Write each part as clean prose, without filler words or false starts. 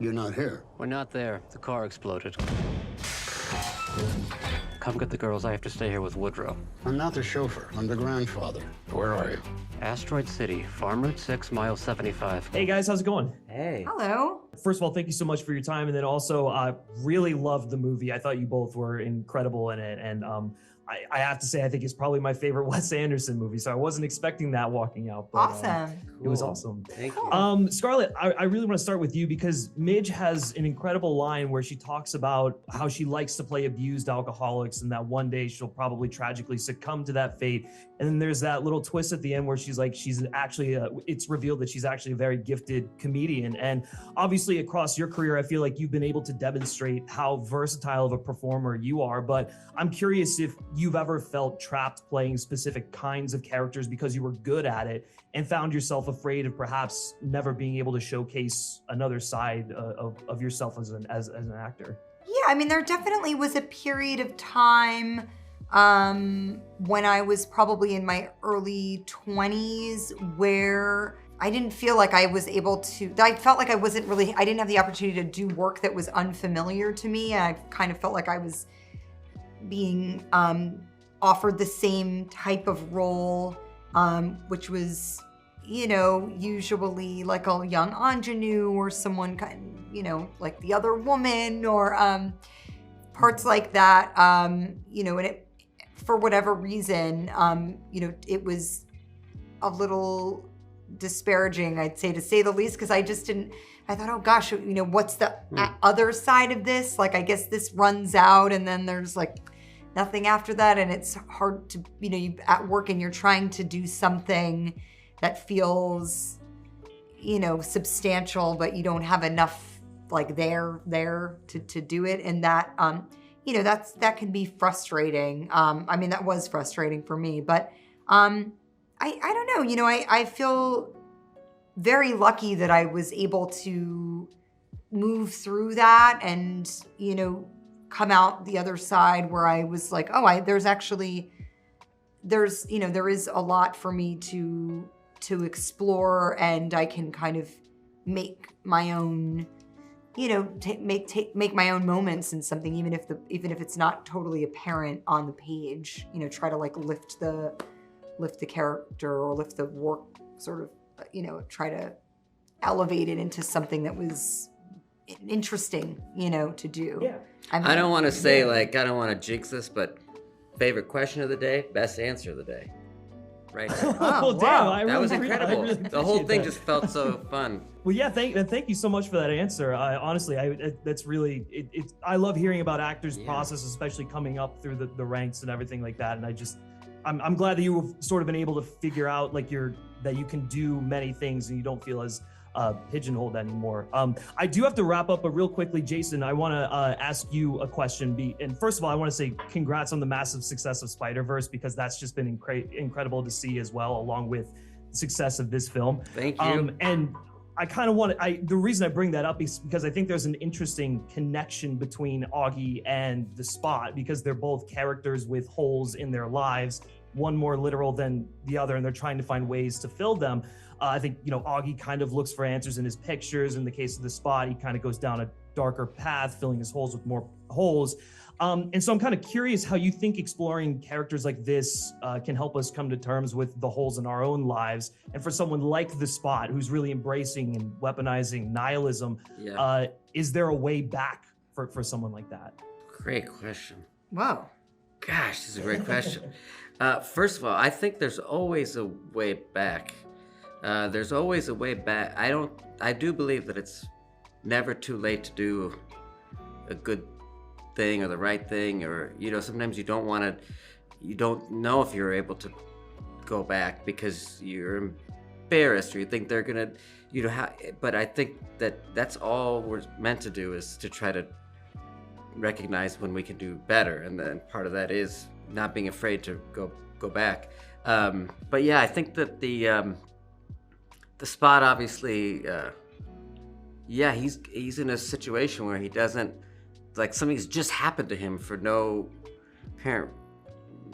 You're not here. We're not there. The car exploded. Come get the girls. I have to stay here with Woodrow. I'm not the chauffeur. I'm the grandfather. Where are you? Asteroid City, Farm Route 6, mile 75. Hey guys, how's it going? Hey. Hello. First of all, thank you so much for your time, and then also, I really loved the movie. I thought you both were incredible in it, and I have to say, I think it's probably my favorite Wes Anderson movie. So I wasn't expecting that walking out. But, Awesome. It was awesome. Thank you. Scarlett, I really want to start with you because Midge has an incredible line where she talks about how she likes to play abused alcoholics and that one day she'll probably tragically succumb to that fate. And then there's that little twist at the end where she's actually, it's revealed that she's actually a very gifted comedian. And obviously across your career, I feel like you've been able to demonstrate how versatile of a performer you are. But I'm curious if you've ever felt trapped playing specific kinds of characters because you were good at it and found yourself afraid of perhaps never being able to showcase another side of yourself as an actor. Yeah, I mean, there definitely was a period of time when I was probably in my early 20s where I didn't feel like I was able to, I felt like I didn't have the opportunity to do work that was unfamiliar to me. And I kind of felt like I was being offered the same type of role, which was, usually like a young ingenue or someone like the other woman or parts like that, and it, for whatever reason, it was a little disparaging, I'd say, to say the least, because I thought, oh gosh, what's the other side of this? Like, I guess this runs out and then there's like nothing after that. And it's hard to, you at work and you're trying to do something that feels, substantial, but you don't have enough like there to do it. And that, that can be frustrating. I mean, that was frustrating for me, but I don't know, I feel very lucky that I was able to move through that and, come out the other side where I was like, oh, there is a lot for me to explore, and I can kind of make my own, make my own moments in something, even if it's not totally apparent on the page, try to like lift the character or lift the work, sort of, try to elevate it into something that was interesting, to do. Yeah. I don't want to say I don't want to jinx this, but favorite question of the day, best answer of the day. Right. Oh, damn. That was Really incredible. The whole appreciate thing that. just felt so fun. Well, yeah, thank you so much for that answer. Honestly, that's really, I love hearing about actors' process, especially coming up through the ranks and everything like that. And I'm glad that you've sort of been able to figure out that you can do many things and you don't feel as pigeonholed anymore. I do have to wrap up, but real quickly, Jason, I want to ask you a question. And first of all, I want to say congrats on the massive success of Spider-Verse, because that's just been incredible to see as well, along with the success of this film. Thank you. And I kind of the reason I bring that up is because I think there's an interesting connection between Augie and the Spot, because they're both characters with holes in their lives, one more literal than the other, and they're trying to find ways to fill them. I think, Augie kind of looks for answers in his pictures. In the case of the Spot, he kind of goes down a darker path, filling his holes with more holes. And so I'm kind of curious how you think exploring characters like this can help us come to terms with the holes in our own lives. And for someone like the Spot, who's really embracing and weaponizing nihilism, is there a way back for someone like that? Great question. Wow. Gosh, this is a great question. First of all, I think there's always a way back. There's always a way back. I do believe that it's never too late to do a good thing or the right thing, or, sometimes you don't know if you're able to go back because you're embarrassed or you think they're gonna, but I think that's all we're meant to do, is to try to recognize when we can do better. And then part of that is not being afraid to go back. But yeah, I think that the Spot, obviously, he's in a situation where he doesn't, like, something's just happened to him for no apparent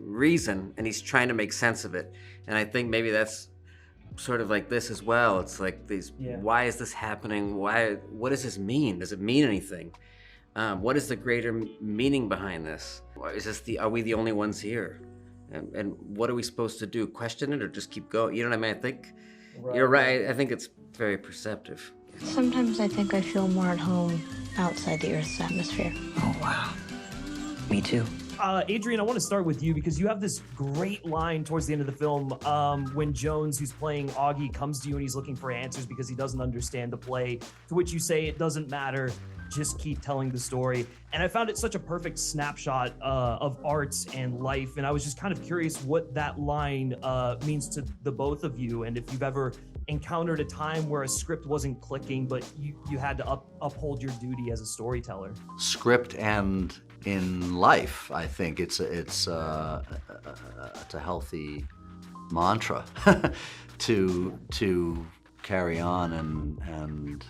reason, and he's trying to make sense of it. And I think maybe that's sort of like this as well. It's like these, why is this happening? What does this mean? Does it mean anything? What is the greater meaning behind this? Are we the only ones here? And what are we supposed to do? Question it or just keep going? You know what I mean? I think you're right. I think it's very perceptive. Sometimes I think I feel more at home outside the Earth's atmosphere. Oh, wow. Me too. Adrian, I want to start with you because you have this great line towards the end of the film when Jones, who's playing Augie, comes to you and he's looking for answers because he doesn't understand the play, to which you say, it doesn't matter, just keep telling the story. And I found it such a perfect snapshot of arts and life. And I was just kind of curious what that line means to the both of you. And if you've ever encountered a time where a script wasn't clicking, but you had to uphold your duty as a storyteller. Script and in life, I think it's a healthy mantra to carry on and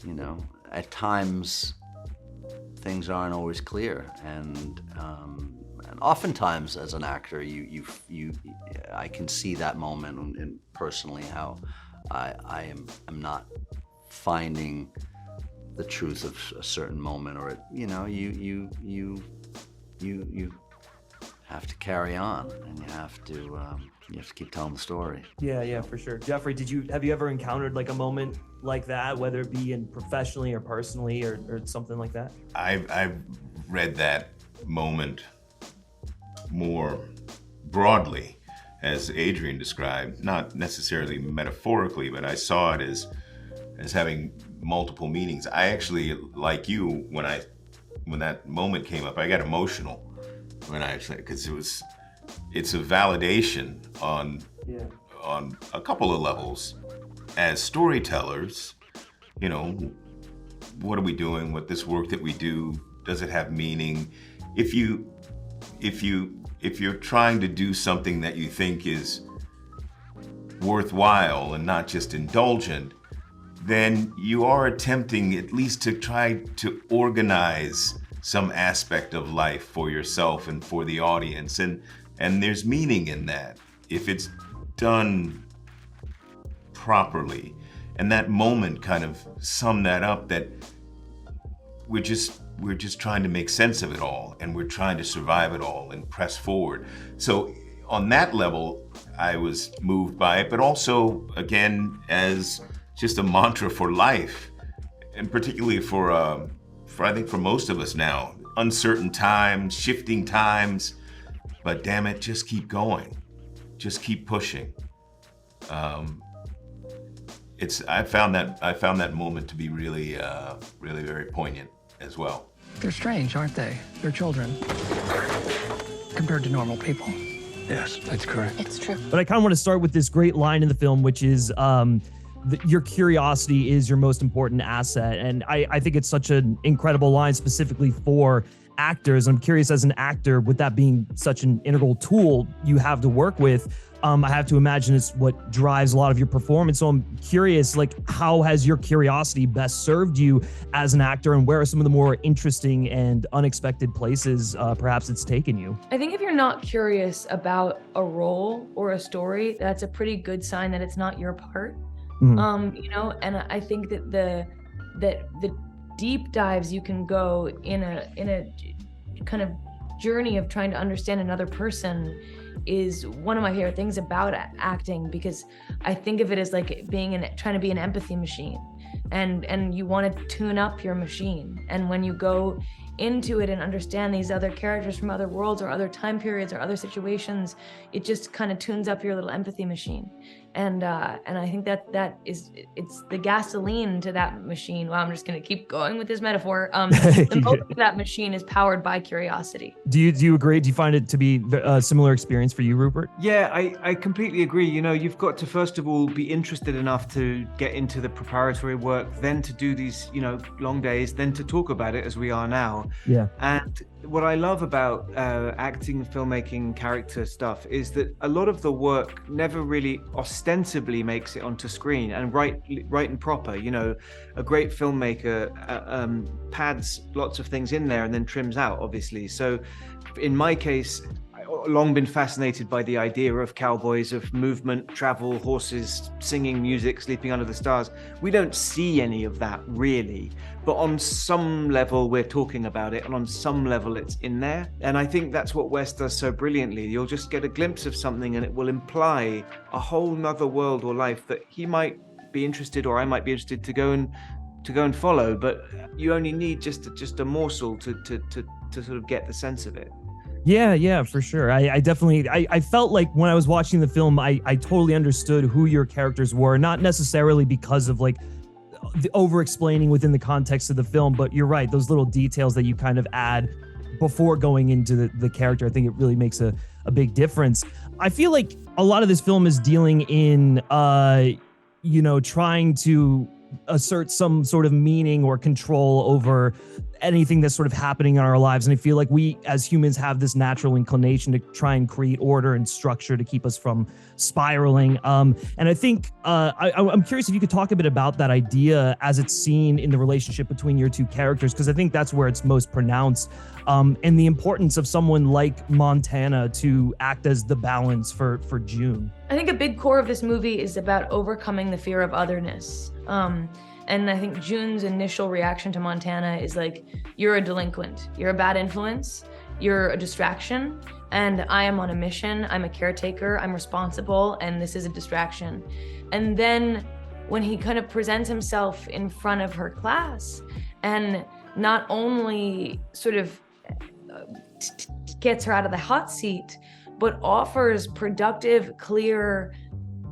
you know, at times things aren't always clear, and oftentimes as an actor, I can see that moment, and personally how I am not finding the truth of a certain moment, or you know, you have to carry on, and you have to keep telling the story. Yeah, for sure. Jeffrey, have you ever encountered like a moment like that, whether it be in professionally or personally or something like that? I've read that moment more broadly, as Adrian described, not necessarily metaphorically, but I saw it as having multiple meanings. I actually, like you, when that moment came up, I got emotional because it's a validation on a couple of levels. As storytellers, you know, what are we doing with this work that we do? Does it have meaning? If you're trying to do something that you think is worthwhile and not just indulgent, then you are attempting at least to try to organize some aspect of life for yourself and for the audience, and there's meaning in that if it's done properly. And that moment kind of summed that up, that we're just trying to make sense of it all, and we're trying to survive it all and press forward. So on that level, I was moved by it, but also, again, as just a mantra for life, and particularly for I think for most of us now, uncertain times, shifting times, but damn it, just keep going, just keep pushing. I found that moment to be really very poignant as well. They're strange, aren't they? They're children compared to normal people. Yes, that's correct. It's true. But I kind of want to start with this great line in the film, which is your curiosity is your most important asset. And I think it's such an incredible line specifically for actors. I'm curious, as an actor, with that being such an integral tool you have to work with, I have to imagine it's what drives a lot of your performance. So I'm curious, like, how has your curiosity best served you as an actor, and where are some of the more interesting and unexpected places perhaps it's taken you? I think if you're not curious about a role or a story, that's a pretty good sign that it's not your part. Mm-hmm. You know, and I think that the deep dives you can go in a kind of journey of trying to understand another person is one of my favorite things about acting, because I think of it as like trying to be an empathy machine, and you want to tune up your machine. And when you go into it and understand these other characters from other worlds or other time periods or other situations, it just kind of tunes up your little empathy machine. And I think it's the gasoline to that machine. Wow, I'm just gonna keep going with this metaphor. The motor of that machine is powered by curiosity. Do you agree? Do you find it to be a similar experience for you, Rupert? Yeah, I completely agree. You know, you've got to first of all be interested enough to get into the preparatory work, then to do these, you know, long days, then to talk about it as we are now. Yeah. And what I love about acting, filmmaking, character stuff is that a lot of the work never really ostensibly makes it onto screen, and right and proper. You know, a great filmmaker pads lots of things in there and then trims out, obviously. So in my case, long been fascinated by the idea of cowboys, of movement, travel, horses, singing music, sleeping under the stars. We don't see any of that really, but on some level we're talking about it, and on some level it's in there. And I think that's what Wes does so brilliantly. You'll just get a glimpse of something and it will imply a whole nother world or life that he might be interested, or I might be interested to go and follow, but you only need just a morsel to sort of get the sense of it. Yeah, for sure. I definitely, I felt like when I was watching the film, I totally understood who your characters were, not necessarily because of like the over-explaining within the context of the film, but you're right, those little details that you kind of add before going into the character, I think it really makes a big difference. I feel like a lot of this film is dealing in, trying to assert some sort of meaning or control over anything that's sort of happening in our lives. And I feel like we as humans have this natural inclination to try and create order and structure to keep us from spiraling. And I think I'm curious if you could talk a bit about that idea as it's seen in the relationship between your two characters, because I think that's where it's most pronounced, and the importance of someone like Montana to act as the balance for June. I think a big core of this movie is about overcoming the fear of otherness. And I think June's initial reaction to Montana is like, you're a delinquent, you're a bad influence, you're a distraction, and I am on a mission, I'm a caretaker, I'm responsible, and this is a distraction. And then when he kind of presents himself in front of her class and not only sort of gets her out of the hot seat, but offers productive, clear,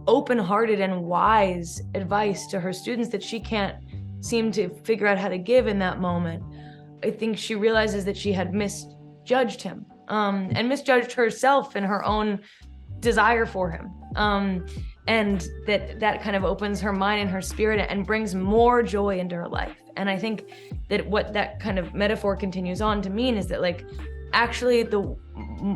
open-hearted and wise advice to her students that she can't seem to figure out how to give in that moment, I think she realizes that she had misjudged him, and misjudged herself and her own desire for him. And that kind of opens her mind and her spirit and brings more joy into her life. And I think that what that kind of metaphor continues on to mean is that, like, actually the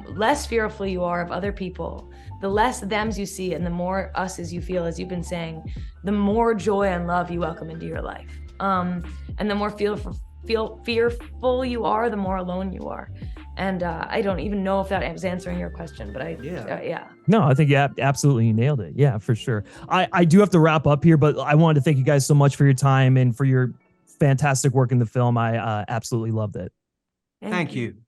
less fearful you are of other people, the less thems you see and the more us's you feel, as you've been saying, the more joy and love you welcome into your life. And the more fearful you are, the more alone you are. And I don't even know if that was answering your question, but yeah. No, I think absolutely you nailed it. Yeah, for sure. I do have to wrap up here, but I wanted to thank you guys so much for your time and for your fantastic work in the film. I absolutely loved it. Thank you.